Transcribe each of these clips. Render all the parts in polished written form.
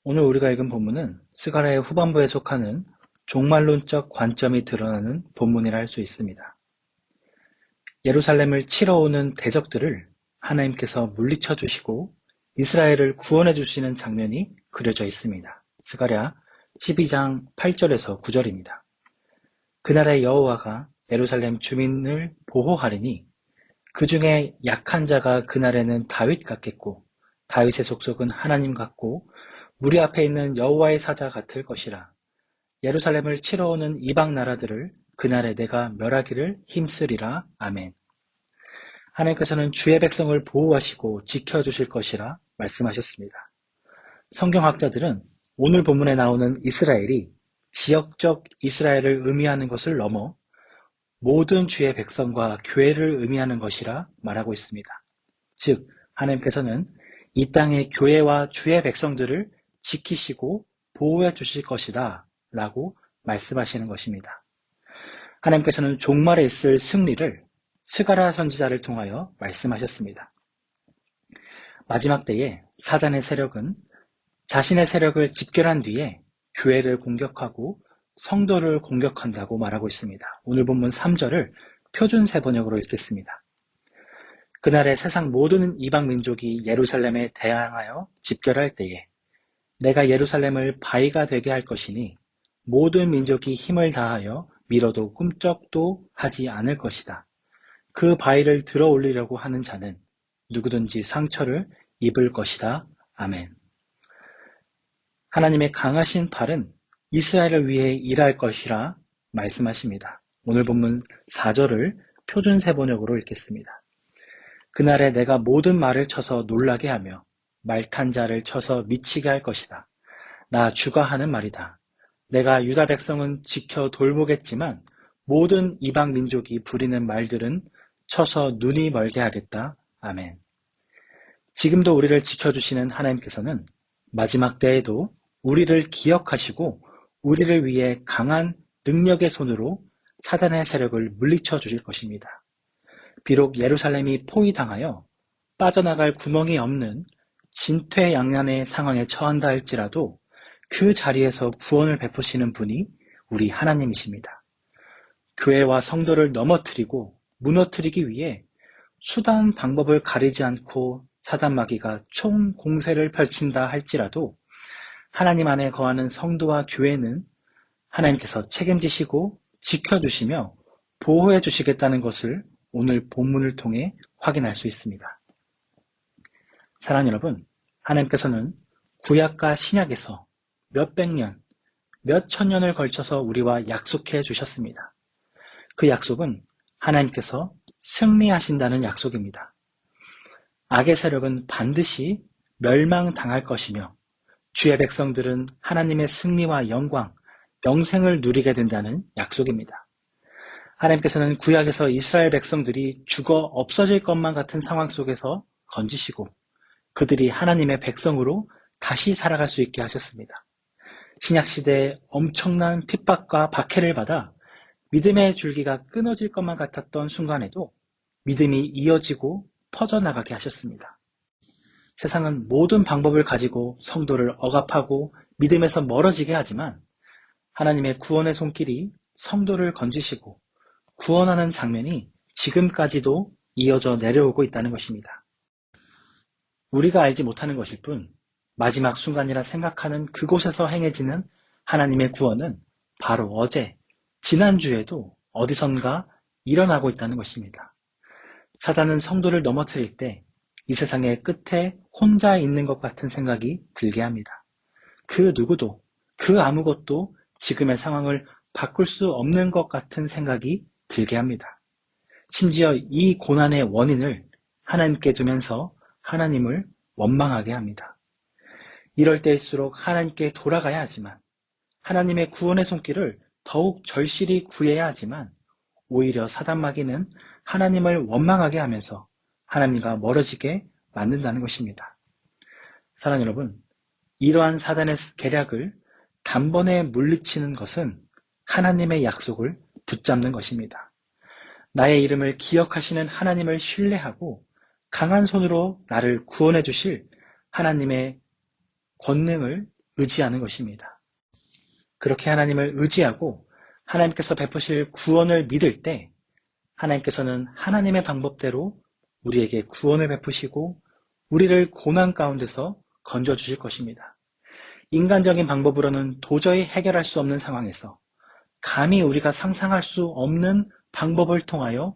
오늘 우리가 읽은 본문은 스가랴의 후반부에 속하는 종말론적 관점이 드러나는 본문이라 할 수 있습니다. 예루살렘을 치러 오는 대적들을 하나님께서 물리쳐 주시고 이스라엘을 구원해 주시는 장면이 그려져 있습니다. 스가랴 12장 8절에서 9절입니다. 그날의 여호와가 예루살렘 주민을 보호하리니 그 중에 약한 자가 그날에는 다윗 같겠고 다윗의 속속은 하나님 같고 무리 앞에 있는 여호와의 사자 같을 것이라. 예루살렘을 치러 오는 이방 나라들을 그날에 내가 멸하기를 힘쓰리라. 아멘. 하나님께서는 주의 백성을 보호하시고 지켜주실 것이라 말씀하셨습니다. 성경학자들은 오늘 본문에 나오는 이스라엘이 지역적 이스라엘을 의미하는 것을 넘어 모든 주의 백성과 교회를 의미하는 것이라 말하고 있습니다. 즉, 하나님께서는 이 땅의 교회와 주의 백성들을 지키시고 보호해 주실 것이다 라고 말씀하시는 것입니다. 하나님께서는 종말에 있을 승리를 스가랴 선지자를 통하여 말씀하셨습니다. 마지막 때에 사단의 세력은 자신의 세력을 집결한 뒤에 교회를 공격하고 성도를 공격한다고 말하고 있습니다. 오늘 본문 3절을 표준세 번역으로 읽겠습니다. 그날에 세상 모든 이방 민족이 예루살렘에 대항하여 집결할 때에 내가 예루살렘을 바위가 되게 할 것이니 모든 민족이 힘을 다하여 밀어도 꿈쩍도 하지 않을 것이다. 그 바위를 들어 올리려고 하는 자는 누구든지 상처를 입을 것이다. 아멘. 하나님의 강하신 팔은 이스라엘을 위해 일할 것이라 말씀하십니다. 오늘 본문 4절을 표준세 번역으로 읽겠습니다. 그날에 내가 모든 말을 쳐서 놀라게 하며 말탄 자를 쳐서 미치게 할 것이다. 나 주가 하는 말이다. 내가 유다 백성은 지켜 돌보겠지만 모든 이방 민족이 부리는 말들은 쳐서 눈이 멀게 하겠다. 아멘. 지금도 우리를 지켜주시는 하나님께서는 마지막 때에도 우리를 기억하시고 우리를 위해 강한 능력의 손으로 사단의 세력을 물리쳐 주실 것입니다. 비록 예루살렘이 포위당하여 빠져나갈 구멍이 없는 진퇴양난의 상황에 처한다 할지라도 그 자리에서 구원을 베푸시는 분이 우리 하나님이십니다. 교회와 성도를 넘어뜨리고 무너뜨리기 위해 수단 방법을 가리지 않고 사단 마귀가 총 공세를 펼친다 할지라도 하나님 안에 거하는 성도와 교회는 하나님께서 책임지시고 지켜주시며 보호해 주시겠다는 것을 오늘 본문을 통해 확인할 수 있습니다. 사랑하는 여러분, 하나님께서는 구약과 신약에서 몇백 년, 몇천 년을 걸쳐서 우리와 약속해 주셨습니다. 그 약속은 하나님께서 승리하신다는 약속입니다. 악의 세력은 반드시 멸망당할 것이며 주의 백성들은 하나님의 승리와 영광, 영생을 누리게 된다는 약속입니다. 하나님께서는 구약에서 이스라엘 백성들이 죽어 없어질 것만 같은 상황 속에서 건지시고 그들이 하나님의 백성으로 다시 살아갈 수 있게 하셨습니다. 신약시대에 엄청난 핍박과 박해를 받아 믿음의 줄기가 끊어질 것만 같았던 순간에도 믿음이 이어지고 퍼져나가게 하셨습니다. 세상은 모든 방법을 가지고 성도를 억압하고 믿음에서 멀어지게 하지만 하나님의 구원의 손길이 성도를 건지시고 구원하는 장면이 지금까지도 이어져 내려오고 있다는 것입니다. 우리가 알지 못하는 것일 뿐 마지막 순간이라 생각하는 그곳에서 행해지는 하나님의 구원은 바로 어제, 지난주에도 어디선가 일어나고 있다는 것입니다. 사단은 성도를 넘어뜨릴 때 이 세상의 끝에 혼자 있는 것 같은 생각이 들게 합니다. 그 누구도, 그 아무것도 지금의 상황을 바꿀 수 없는 것 같은 생각이 들게 합니다. 심지어 이 고난의 원인을 하나님께 두면서 하나님을 원망하게 합니다. 이럴 때일수록 하나님께 돌아가야 하지만 하나님의 구원의 손길을 더욱 절실히 구해야 하지만 오히려 사단 마귀는 하나님을 원망하게 하면서 하나님과 멀어지게 만든다는 것입니다. 사랑하는 여러분, 이러한 사단의 계략을 단번에 물리치는 것은 하나님의 약속을 붙잡는 것입니다. 나의 이름을 기억하시는 하나님을 신뢰하고 강한 손으로 나를 구원해 주실 하나님의 권능을 의지하는 것입니다. 그렇게 하나님을 의지하고 하나님께서 베푸실 구원을 믿을 때 하나님께서는 하나님의 방법대로 우리에게 구원을 베푸시고 우리를 고난 가운데서 건져주실 것입니다. 인간적인 방법으로는 도저히 해결할 수 없는 상황에서 감히 우리가 상상할 수 없는 방법을 통하여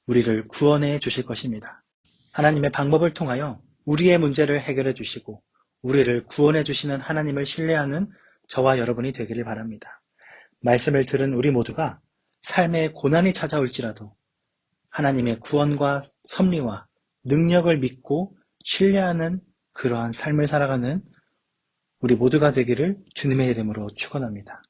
우리를 구원해 주실 것입니다. 하나님의 방법을 통하여 우리의 문제를 해결해 주시고 우리를 구원해 주시는 하나님을 신뢰하는 저와 여러분이 되기를 바랍니다. 말씀을 들은 우리 모두가 삶에 고난이 찾아올지라도 하나님의 구원과 섭리와 능력을 믿고 신뢰하는 그러한 삶을 살아가는 우리 모두가 되기를 주님의 이름으로 축원합니다.